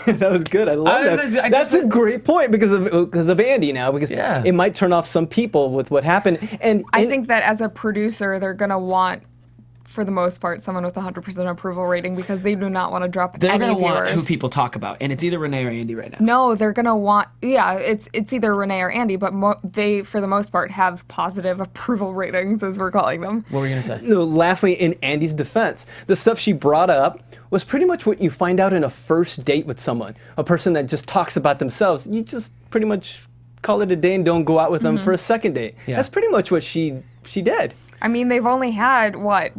That was good. I love that. That's a great point because of Andy now. Because it might turn off some people with what happened. And I think that as a producer, they're going to want, for the most part, someone with 100% approval rating because they do not want to drop They're any going to viewers. want who people talk about, and it's either Renee or Andy right now. No, they're going to want, it's either Renee or Andy, but they, for the most part, have positive approval ratings, as we're calling them. What were you going to say? So lastly, in Andy's defense, the stuff she brought up was pretty much what you find out in a first date with someone. A person that just talks about themselves. You just pretty much call it a day and don't go out with them for a second date. Yeah. That's pretty much what she did. I mean, they've only had,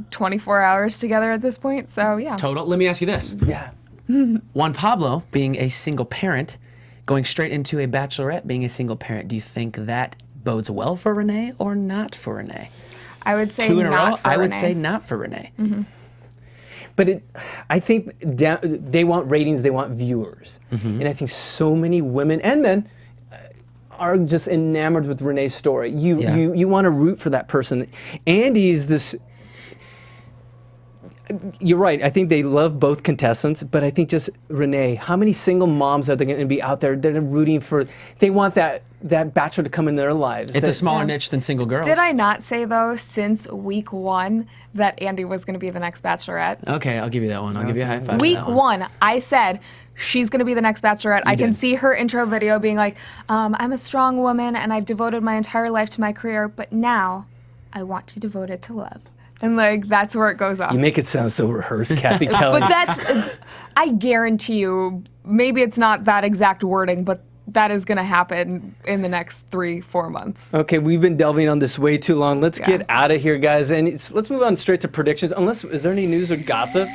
24 hours together at this point, so yeah. Total. Let me ask you this. Yeah. Juan Pablo, being a single parent, going straight into a bachelorette being a single parent, do you think that bodes well for Renee or not for Renee? I would say 2 in a row? not for I would Renee. say not for Renee. But I think they want ratings, they want viewers. And I think so many women and men are just enamored with Renee's story. You want to root for that person. Andy's this... You're right. I think they love both contestants, but I think just Renee, how many single moms are there going to be out there that are rooting for... They want that bachelor to come in their lives. It's a smaller niche than single girls. Did I not say, though, since week 1, that Andy was going to be the next Bachelorette? Okay, I'll give you that one. I'll give you a high five. for Week that one. 1, I said she's going to be the next Bachelorette. I can did. see her intro video being like, I'm a strong woman and I've devoted my entire life to my career, but now I want to devote it to love. And that's where it goes off. You make it sound so rehearsed, Cathy Kelley. But that's, I guarantee you, maybe it's not that exact wording, but that is going to happen in the next 3-4 months. Okay, we've been delving on this way too long. Let's get out of here, guys, and let's move on straight to predictions. Is there any news or gossip?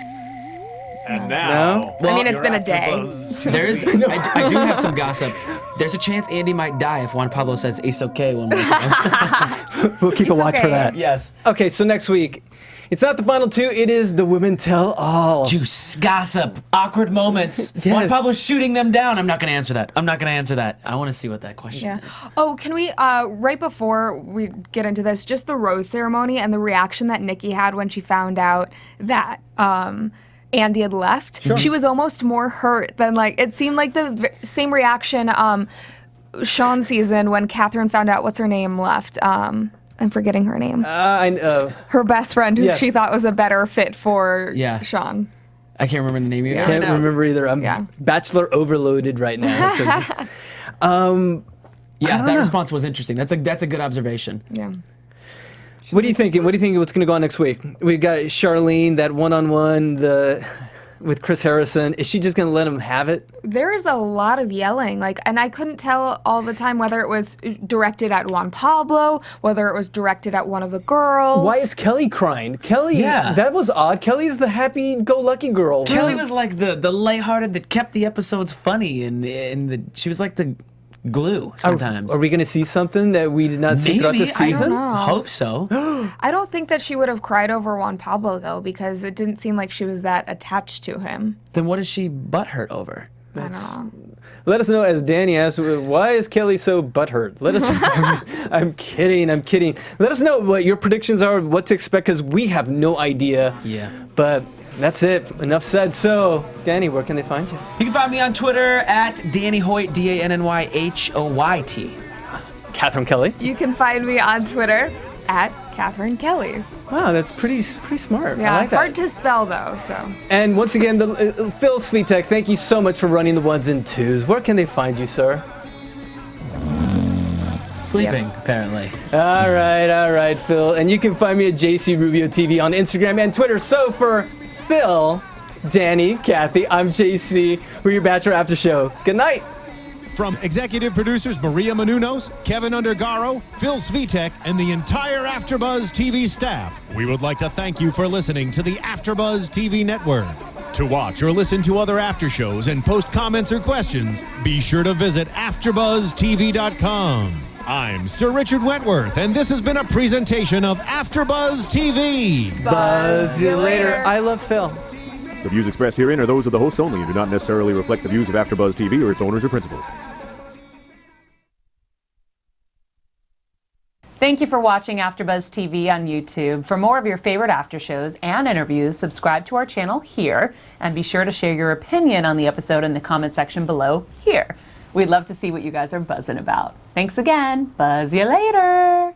And now, I mean, it's your been a day. AfterBuzz. I do have some gossip. There's a chance Andy might die if Juan Pablo says it's okay one more time. We'll keep a It's watch for okay. that. Yes. Okay, so next week, it's not the final 2. It is the Women Tell All. Juice, gossip, awkward moments. Yes. Juan Pablo's shooting them down. I'm not going to answer that. I want to see what that question Yeah. is. Oh, can we, right before we get into this, just the rose ceremony and the reaction that Nikki had when she found out that Andy had left. Sure. She was almost more hurt than, it seemed like the same reaction Sean's season when Catherine found out what's her name left. I'm forgetting her name. Her best friend, who Yes. she thought was a better fit for Yeah. Sean. I can't remember the name of it. Can't remember either. I'm Bachelor overloaded right now. So Yeah, that response was interesting. That's a good observation. Yeah. What do you think? What do you think? What's going to go on next week? We got Charlene, that one-on-one, with Chris Harrison. Is she just going to let him have it? There is a lot of yelling, and I couldn't tell all the time whether it was directed at Juan Pablo, whether it was directed at one of the girls. Why is Kelley crying? Kelley, that was odd. Kelley's the happy-go-lucky girl. Kelley was like the lighthearted that kept the episodes funny, and she was like the glue sometimes. Are we going to see something that we did not see throughout the season? I don't know. Hope so. I don't think that she would have cried over Juan Pablo, though, because it didn't seem like she was that attached to him. Then what is she butthurt over? I don't know. Let us know, as Danny asked, why is Kelley so butthurt? Let us. I'm kidding. Let us know what your predictions are, what to expect, because we have no idea. Yeah. But that's it. Enough said. So, Danny, where can they find you? You can find me on Twitter at Danny Hoyt, DANNYHOYT. Catherine Kelley. You can find me on Twitter at Catherine Kelley. Wow, that's pretty smart. Yeah, I like that. hard to spell though. So. And once again, Phil Svitek, thank you so much for running the ones and twos. Where can they find you, sir? Sleeping, apparently. All right, Phil. And you can find me at JC Rubio TV on Instagram and Twitter. So for Phil, Danny, Cathy, I'm JC. We're your Bachelor After Show. Good night. From executive producers Maria Menounos, Kevin Undergaro, Phil Svitek, and the entire AfterBuzz TV staff, we would like to thank you for listening to the AfterBuzz TV network. To watch or listen to other after shows and post comments or questions, be sure to visit AfterBuzzTV.com. I'm Sir Richard Wentworth, and this has been a presentation of AfterBuzz TV. Buzz you later. I love Phil. The views expressed herein are those of the hosts only and do not necessarily reflect the views of AfterBuzz TV or its owners or principals. Thank you for watching AfterBuzz TV on YouTube. For more of your favorite after shows and interviews, subscribe to our channel here, and be sure to share your opinion on the episode in the comment section below here. We'd love to see what you guys are buzzing about. Thanks again. Buzz you later.